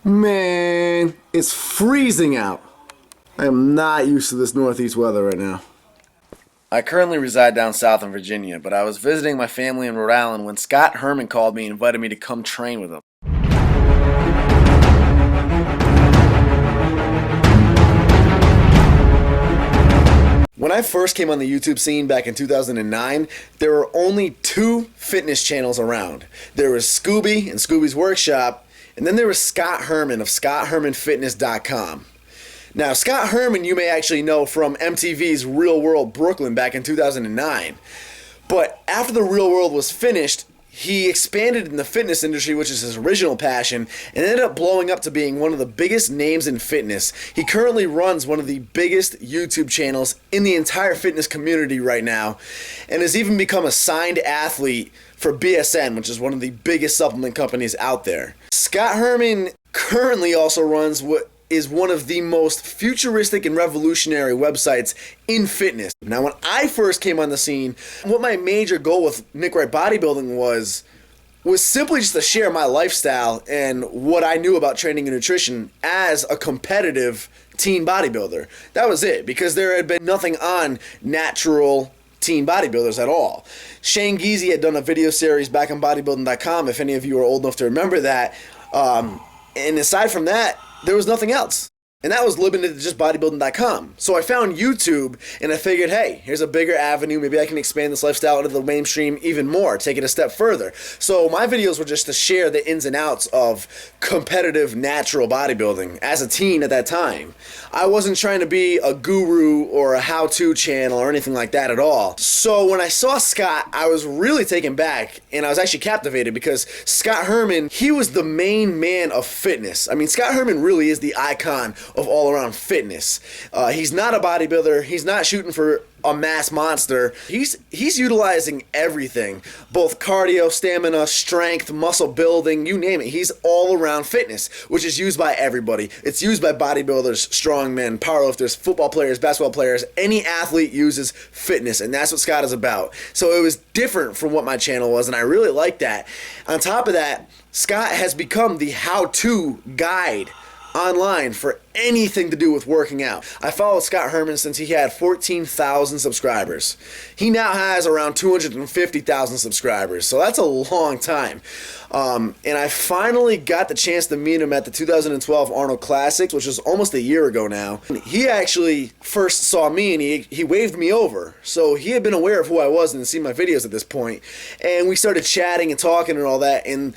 Man, it's freezing out. I am not used to this northeast weather right now. I currently reside down south in Virginia, but I was visiting my family in Rhode Island when Scott Herman called me and invited me to come train with him. When I first came on the YouTube scene back in 2009, there were only two fitness channels around. There was Scooby and Scooby's Workshop, and then there was Scott Herman of ScottHermanFitness.com. Now, Scott Herman you may actually know from MTV's Real World Brooklyn back in 2009. But after the Real World was finished, he expanded in the fitness industry, which is his original passion, and ended up blowing up to being one of the biggest names in fitness. He currently runs one of the biggest YouTube channels in the entire fitness community right now, and has even become a signed athlete for BSN, which is one of the biggest supplement companies out there. Scott Herman currently also runs what is one of the most futuristic and revolutionary websites in fitness. Now, when I first came on the scene, what my major goal with Wright Bodybuilding was simply just to share my lifestyle and what I knew about training and nutrition as a competitive teen bodybuilder. That was it, because there had been nothing on natural teen bodybuilders at all. Shane Geezy had done a video series back on bodybuilding.com, if any of you are old enough to remember that. And aside from that, there was nothing else. And that was limited to just bodybuilding.com. So I found YouTube and I figured, hey, here's a bigger avenue. Maybe I can expand this lifestyle into the mainstream even more, take it a step further. So my videos were just to share the ins and outs of competitive natural bodybuilding as a teen at that time. I wasn't trying to be a guru or a how-to channel or anything like that at all. So when I saw Scott, I was really taken back and I was actually captivated because Scott Herman, he was the main man of fitness. I mean, Scott Herman really is the icon of all-around fitness. He's not a bodybuilder. He's not shooting for a mass monster. He's utilizing everything, both cardio, stamina, strength, muscle building, you name it. He's all-around fitness, which is used by everybody. It's used by bodybuilders, strongmen, powerlifters, football players, basketball players. Any athlete uses fitness, and that's what Scott is about. So it was different from what my channel was, and I really like that. On top of that, Scott has become the how-to guide online for anything to do with working out. I followed Scott Herman since he had 14,000 subscribers. He now has around 250,000 subscribers, so that's a long time. And I finally got the chance to meet him at the 2012 Arnold Classics, which was almost a year ago now. He actually first saw me and he waved me over. So he had been aware of who I was and had seen my videos at this point. And we started chatting and talking and all that. And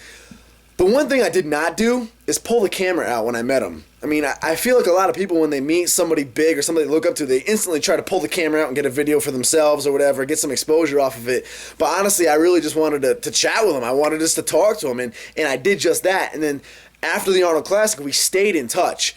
the one thing I did not do is pull the camera out when I met him. I mean, I feel like a lot of people, when they meet somebody big or somebody they look up to, they instantly try to pull the camera out and get a video for themselves or whatever, get some exposure off of it. But honestly, I really just wanted to chat with him. I wanted just to talk to him, and I did just that. And then after the Arnold Classic, we stayed in touch.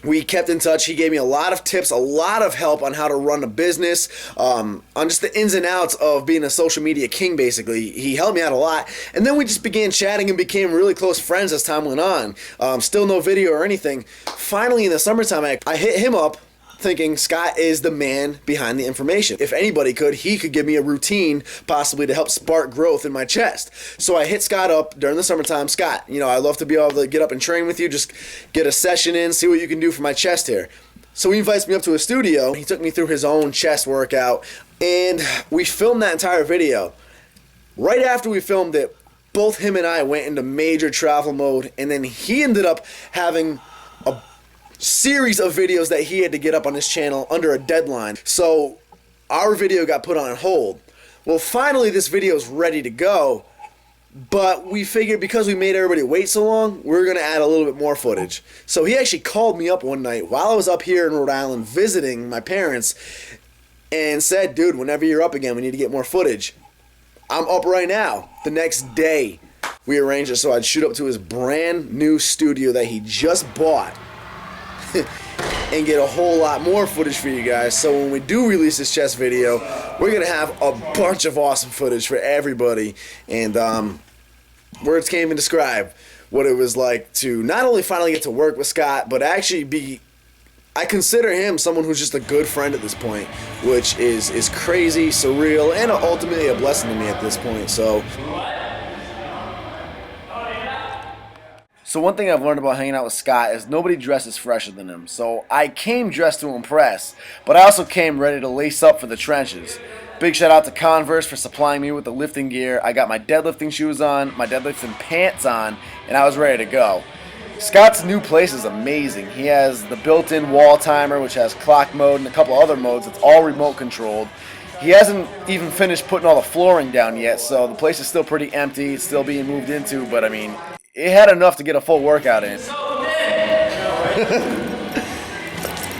We kept in touch. He gave me a lot of tips, a lot of help on how to run a business, on just the ins and outs of being a social media king, basically. He helped me out a lot. And then we just began chatting and became really close friends as time went on. Still no video or anything. Finally, in the summertime, I hit him up thinking Scott is the man behind the information. If anybody could, he could give me a routine possibly to help spark growth in my chest. So I hit Scott up during the summertime. Scott, you know, I'd love to be able to get up and train with you, just get a session in, see what you can do for my chest here. So he invites me up to a studio. He took me through his own chest workout, and we filmed that entire video. Right after we filmed it, both him and I went into major travel mode, and then he ended up having a series of videos that he had to get up on his channel under a deadline. So our video got put on hold. Well, finally this video is ready to go, but we figured because we made everybody wait so long, we were going to add a little bit more footage. So he actually called me up one night while I was up here in Rhode Island visiting my parents and said, dude, whenever you're up again, we need to get more footage. I'm up right now. The next day we arranged it so I'd shoot up to his brand new studio that he just bought and get a whole lot more footage for you guys. So when we do release this chest video, we're gonna have a bunch of awesome footage for everybody, and words can't even describe what it was like to not only finally get to work with Scott, but actually I consider him someone who's just a good friend at this point, which is crazy, surreal, and ultimately a blessing to me at this point. So So one thing I've learned about hanging out with Scott is nobody dresses fresher than him. So I came dressed to impress, but I also came ready to lace up for the trenches. Big shout out to Converse for supplying me with the lifting gear. I got my deadlifting shoes on, my deadlifting pants on, and I was ready to go. Scott's new place is amazing. He has the built-in wall timer, which has clock mode and a couple other modes. It's all remote controlled. He hasn't even finished putting all the flooring down yet, so the place is still pretty empty. It's still being moved into, but I mean, it had enough to get a full workout in. Look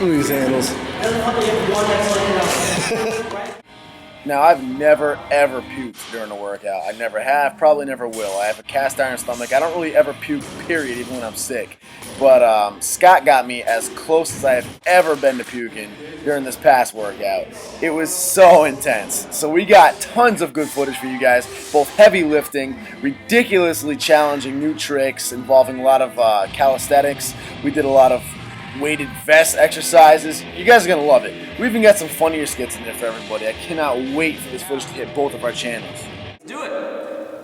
at these handles. Now, I've never, ever puked during a workout. I never have, probably never will. I have a cast iron stomach. I don't really ever puke, period, even when I'm sick. But Scott got me as close as I have ever been to puking during this past workout. It was so intense. So we got tons of good footage for you guys, both heavy lifting, ridiculously challenging new tricks involving a lot of calisthenics. We did a lot of weighted vest exercises. You guys are going to love it. We even got some funnier skits in there for everybody. I cannot wait for this footage to hit both of our channels. Do it.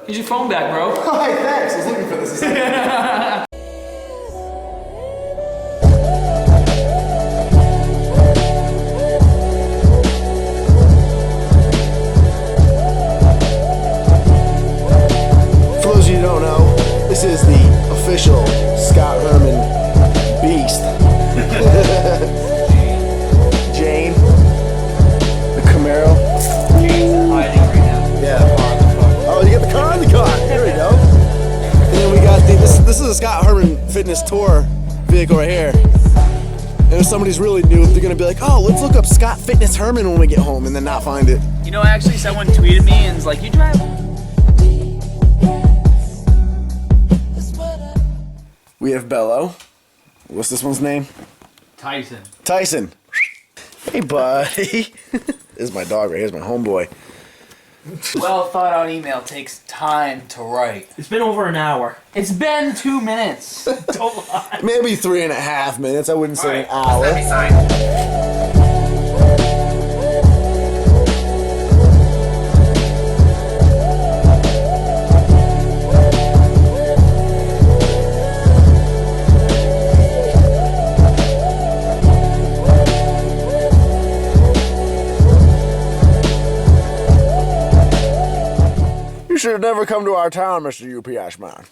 Here's your phone back, bro. Hi, thanks. I was looking for this a second. For those of you who don't know, this is the official Scott Herman beast. Jane, the Camaro. Jane's hiding right now. Yeah. Oh, you got the car in the car. There we go. And then we got this is a Scott Herman fitness tour vehicle right here. And if somebody's really new, they're gonna be like, oh, let's look up Scott Fitness Herman when we get home, and then not find it. You know, actually, someone tweeted me and was like, you drive. We have Bello. What's this one's name? Tyson. Tyson. Hey, buddy. This is my dog right here. Here's my homeboy. Well thought out email takes time to write. It's been over an hour. It's been 2 minutes. Don't lie. Maybe 3.5 minutes. I wouldn't say an hour. Let me sign. You should have never come to our town, Mr. UPS man.